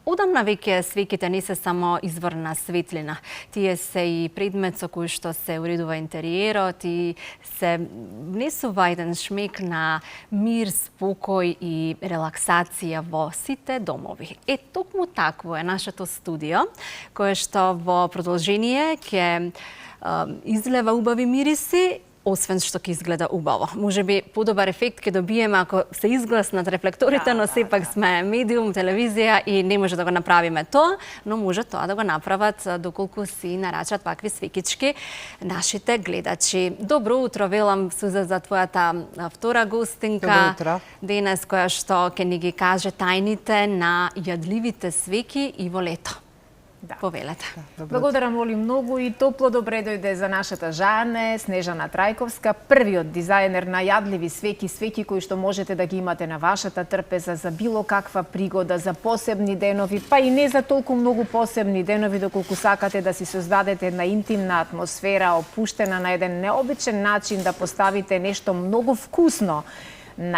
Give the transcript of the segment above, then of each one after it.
Одамна веќе свеќите не се само извор на светлина. Тие се и предмет со кој што се уредува интериерот и се внесува еден шмек на мир, спокој и релаксација во сите домови. Токму такво е нашето студио, кое што во продолжение ќе излева убави мириси, освен што ќе изгледа убаво. Можеби подобар ефект ќе добиеме ако се изгласнат рефлекторите, но сепак сме медиум, телевизија и не може да го направиме тоа, но може тоа да го направат доколку си нарачат вакви свекички нашите гледачи. Добро утро, велам Суза за твојата втора гостинка денес, која што ќе ни ги каже тајните на јадливите свеки и во лето. Да. Повелете. Благодарам, Оли, многу и топло добре дојде за нашата Жане, Снежана Трајковска, првиот дизајнер на јадливи свеки кои што можете да ги имате на вашата трпеза за било каква пригода, за посебни денови, па и не за толку многу посебни денови, доколку сакате да си создадете една интимна атмосфера, опуштена на еден необичен начин, да поставите нешто многу вкусно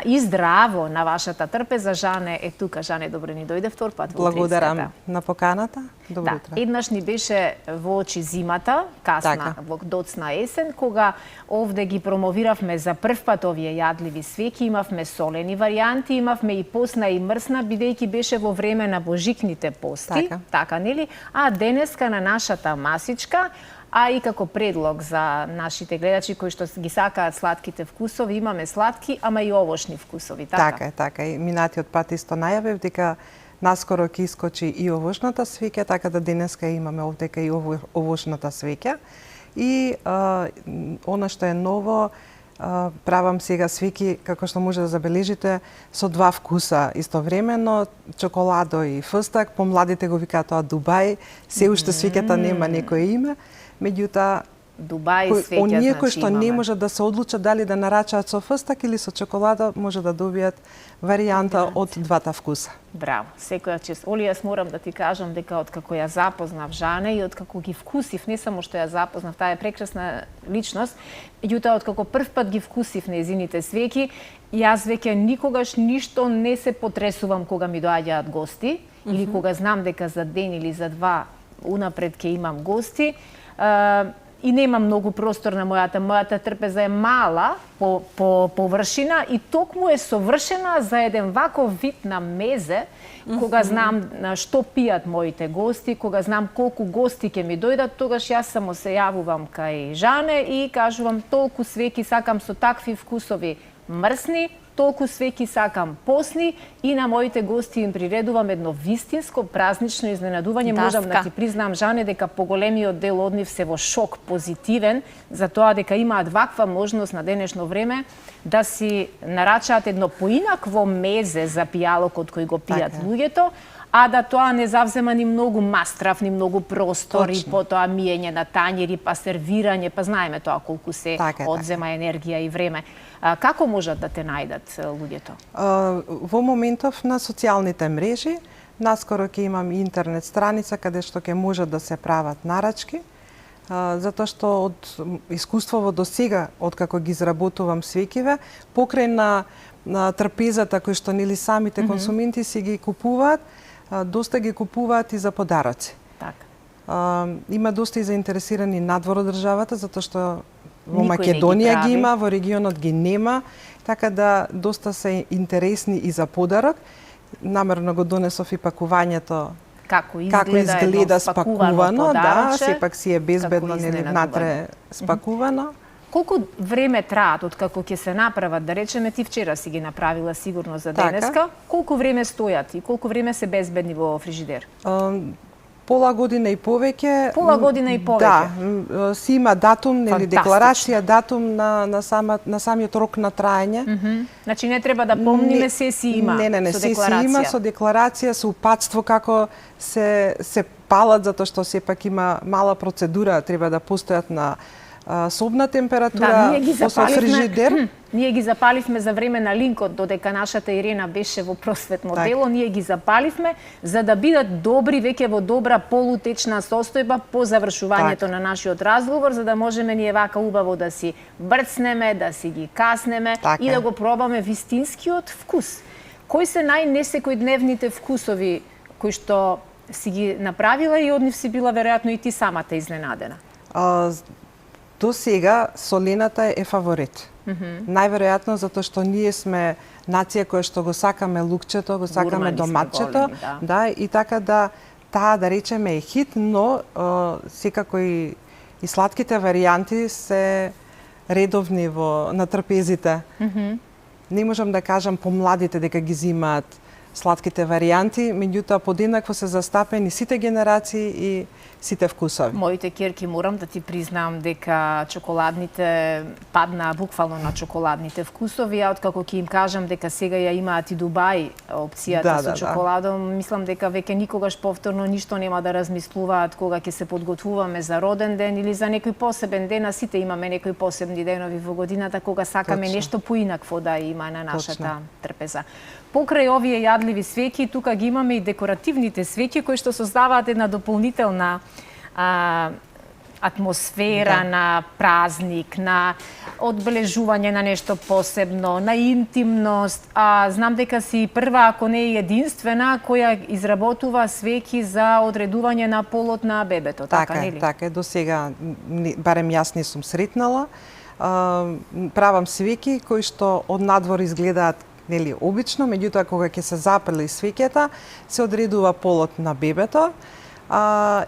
и здраво на вашата трпеза. Жане е тука. Жане, добре ни дојде втор пат во Благодарам на поканата. Добро утро. Еднаш ни беше во очи зимата, касна, во доцна есен, кога овде ги промовиравме за прв пат овие јадливи свеки, имавме солени варијанти, имавме и постна и мрсна, бидејќи беше во време на божикните пости, така нели? А денеска на нашата масичка, а и како предлог за нашите гледачи кои што ги сакаат сладките вкусови, имаме сладки, ама и овошни вкусови, така? Така. И минатиот пат исто најавив дека наскоро ќе искочи и овошната свеќа, така да денеска имаме овдека и овошната свеќа. И она што е ново, правам сега свеки, како што може да забележите, со два вкуса истовремено, чоколадо и фстак. Помладите го викаат тоа Дубај, се уште свеќата нема некој име. Меѓутоа, оние кои што не можат да се одлучат дали да нарачаат со фстак или со чоколада, може да добијат варијанта од двата вкуса. Браво, секоја чест. Оли, јас морам да ти кажам дека откако ја запознав Жане и откако ги вкусив, не само што ја запознав, таа е прекрасна личност, меѓутоа откако прв пат ги вкусив нејзините свеки, јас веќе никогаш ништо не се потресувам кога ми доаѓаат гости, или кога знам дека за ден или за два унапред ќе имам гости. И нема многу простор на мојата трпеза е мала по површина и токму е совршена за еден ваков вид на мезе, кога знам што пијат моите гости, кога знам колку гости ќе ми дојдат, тогаш јас само се јавувам кај Жане и кажувам толку свеки сакам со такви вкусови мрсни, толку свеки сакам постни и на моите гости им приредувам едно вистинско празнично изненадување. Можам да ти признам, Жане, дека поголемиот дел од нив се во шок позитивен за тоа дека имаат ваква можност на денешно време да си нарачаат едно поинакво мезе за пијалокот кој го пијат луѓето, а да тоа не завзема ни многу мастрав, ни многу простор и потоа миење на тањери, па сервирање, па знаеме тоа колку се одзема енергија и време. Како можат да те најдат луѓето? Во моментов на социјалните мрежи, наскоро ќе имам интернет страница каде што ќе можат да се прават нарачки, затоа што од искуството до сега, откако ги изработувам свекиве, покрај на трпезата кои што нели самите консументи си ги купуваат, доста ги купуваат и за подароци. Има доста и заинтересирани надвор од државата, затоа што во Македонија ги има, во регионот ги нема, така да доста се интересни и за подарок. Намерно го донесов и пакувањето како изгледа спакувано, сепак си е безбедно нели внатре спакувано. Колку време траат откако ќе се направат, да речеме ти вчера си ги направила сигурно за денеска, колку време стојат и колку време се безбедни во фрижидер? Пола година и повеќе. Пола година и повеќе. Да, си има датум, нели декларација, датум на самиот рок на траење. Значи не треба да помниме, се си има. Не, се си има со декларација, со упатство како се палат, затоа што сепак има мала процедура, треба да постојат на собна температура, после фрижидер. Ние ги запаливме за време на линкот, додека нашата Ирена беше во просветно дело, ние ги запаливме за да бидат добри, веќе во добра полутечна состојба по завршувањето на нашиот разговор, за да можеме ние вака убаво да си брцнеме, да си ги каснеме и да го пробаме вистинскиот вкус. Кои се најнесекојдневните вкусови кои што си ги направила и од нив си била веројатно и ти самата изненадена? До сега солената е фаворит. Најверојатно затоа што ние сме нација која што го сакаме лукчето, го сакаме доматчето, да, и така да таа да речеме е хит, но секако и сладките варијанти се редовни на трпезите. Не можам да кажам помладите дека ги зимаат сладките варијанти, меѓутоа подеднакво се застапени сите генерации и сите вкусови. Моите ќерки, морам да ти признам дека чоколадните паднаа буквално на чоколадните вкусови, а откако ќе им кажам дека сега ја имаат и Дубај опцијата со чоколадом, мислам дека веќе никогаш повторно ништо нема да размислуваат кога ќе се подготвуваме за роден ден или за некој посебен ден, а сите имаме некои посебни денови во годината кога сакаме нешто поинакво да има на нашата трпеза. Покрај овие јадливи свеќи, тука ги имаме и декоративните свеќи кои што создаваат една дополнителна атмосфера на празник, на одбележување на нешто посебно, на интимност. Знам дека си прва, ако не и единствена, која изработува свеќи за одредување на полот на бебето, така нели? Така е, до сега барем јас не сум сретнала. Правам свеќи кои што од надвор изгледаат нели обично, меѓутоа кога ќе се запали свеќата, се одредува полот на бебето.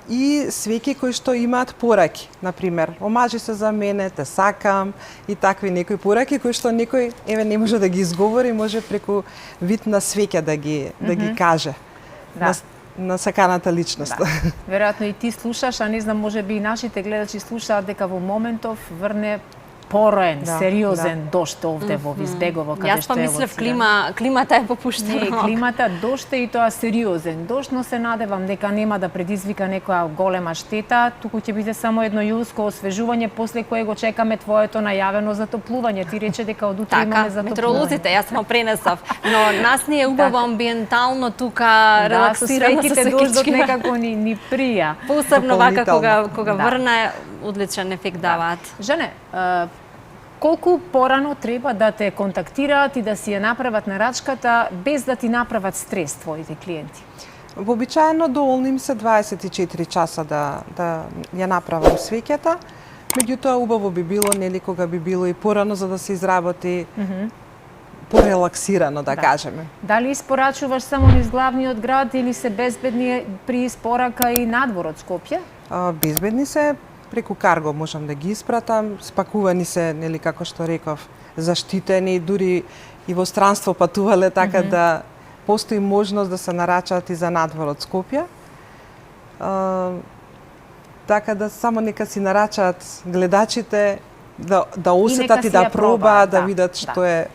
И свеќи кои што имаат пораки, например, омажи се за мене, те сакам и такви некои пораки кои што некој не може да ги изговори, може преку вид на свеќа да ги каже. На саканата личност. Веројатно и ти слушаш, а не знам, можеби и нашите гледачи слушаат дека во моментов врне пороен, сериозен дошт овде во Визбегово, каде што е. Јас помислев климата е попуштена. Не, климата дошт е и тоа сериозен дошт, но се надевам дека нема да предизвика некоја голема штета, туку ќе биде само едно јуско освежување после кое го чекаме твоето најавено затоплување. Ти рече дека од утре имаме затоплување. Метеоролозите, јас само пренесав, но нас ни е убаво амбиентално тука, релаксирано со свеќички. Дождот некако ни прија. Посебно вака кога врне, одличен ефект даваат. Жене, колку порано треба да те контактираат и да си ја направат нарачката без да ти направат стрес твоите клиенти? Вообичаено доволни се 24 часа да ја направам свеќата. Меѓутоа убаво би било нели кога би било и порано за да се изработи порелаксирано, да кажеме. Дали испорачуваш само низ главниот град или се безбедни при испорака и надвор од Скопје? Безбедни се. Преку карго можам да ги испратам, спакувани се, нели како што реков, заштитени, дури и во странство патувале, така да постои можност да се нарачаат и за надвор од Скопје. Така да само нека си нарачаат гледачите, да осетат и да пробаат, да видат што е.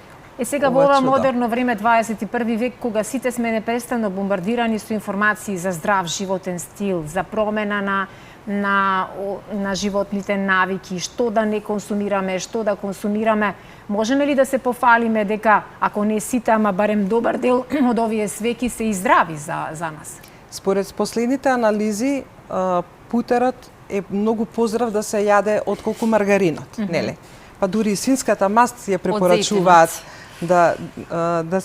Сега во ова модерно време, 21 век, кога сите сме непрестанно бомбардирани со информации за здрав животен стил, за промена на животните навики, што да не консумираме, што да консумираме, можеме ли да се пофалиме дека, ако не сите, ама барем добар дел од овие свеќи се и здрави за нас? Според последните анализи, путерот е многу поздрав да се јаде отколку маргаринот, нели? Па дури и свинската маст ја препорачуваат да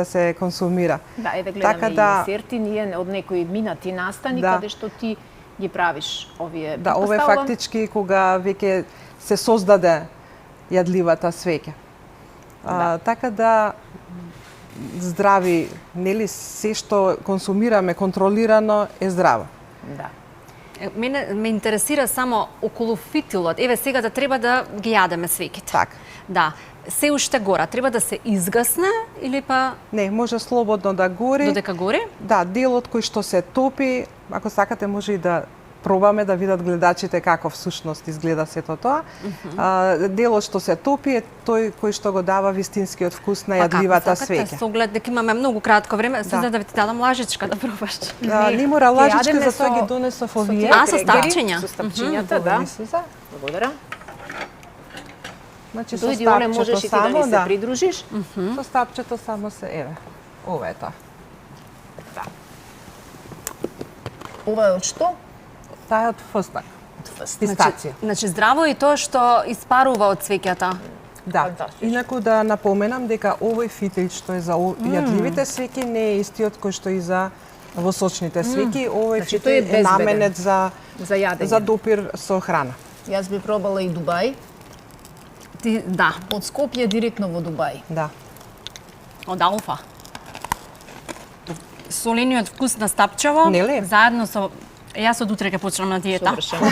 се консумира. Да, еве гледаме и десерти, ние од некои минати настани, каде што ти ги правиш овие. Да, ова е фактички кога веќе се создаде јадливата свеќа. Така да здрави, нели, се што консумираме контролирано е здраво. Да. Мене ме интересира само околу фитилот. Еве сега да треба да ги јадеме свеќите. Така. Да. Се уште гора, треба да се изгасне или па... Не, може слободно да гори. Додека гори? Да, делот кој што се топи, ако сакате може и да пробаме да видат гледачите како всушност изгледа сето тоа. Делот што се топи е тој кој што го дава вистинскиот вкус на јадливата свеќа. Со оглед дека имаме многу кратко време, да ви ти дадам лажичка да пробаш. Не мора лажичка, затоа ги донесов овие. Со стапчиња. Со стапчињата, да. Благодарам. Значи, дојди, Оле, можеш и ти да ни се придружиш. Со стапчето само се, еве, ова е тоа. Да. Ова е од што? Таа е од фстак. Пистација. Значи, здраво и тоа што испарува од свеќата. Да. Инаку да напоменам дека овој фитил што е за јадливите свеќи не е истиот кој што и за во сочните свеќи. Овој Значи, фите тој е е безбеден. наменет за За јадење. за допир со храна. Јас би пробала и Дубај. Да, Од Скопје директно во Дубај. Да. од Алфа. Солениот вкус на стапчево, Нели? заедно со... Јас од утре ќе почнам на диета. Совршено.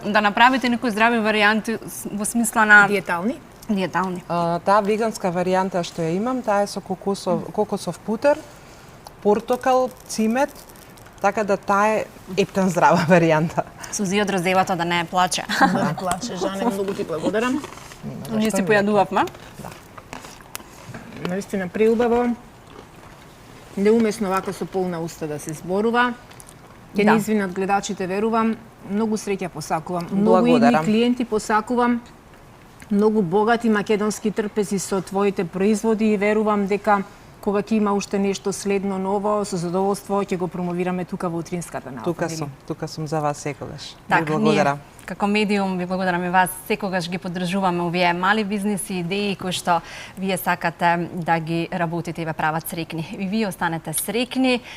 Да направите некои здрави варијанти во смисла на Диетални. диетални. Таа веганска варијанта што ја имам, таа е со кокосов путер, портокал, цимет, така да таа е ептен здрава варијанта. Сузи од розевата да не плаче. Да не плаче, Жане, многу ти благодарам. Ние си појадувавме. Наистина преубаво. Неумесно вака со полна уста да се зборува. Ќе Да. не извинат гледачите, верувам. Многу среќа посакувам. Многу идни Благодарам. клиенти посакувам. Многу богати македонски трпези со твоите производи и верувам дека кога ќе има уште нешто следно ново, со задоволство ќе го промовираме тука во утринската наука. Тука сум за вас секогаш. Ви Така, благодарам. ние, како медиум, ви благодарам и вас. Секогаш ги поддржуваме овие мали бизниси, идеи кои што вие сакате да ги работите и ве прават срекни. И вие останете срекни,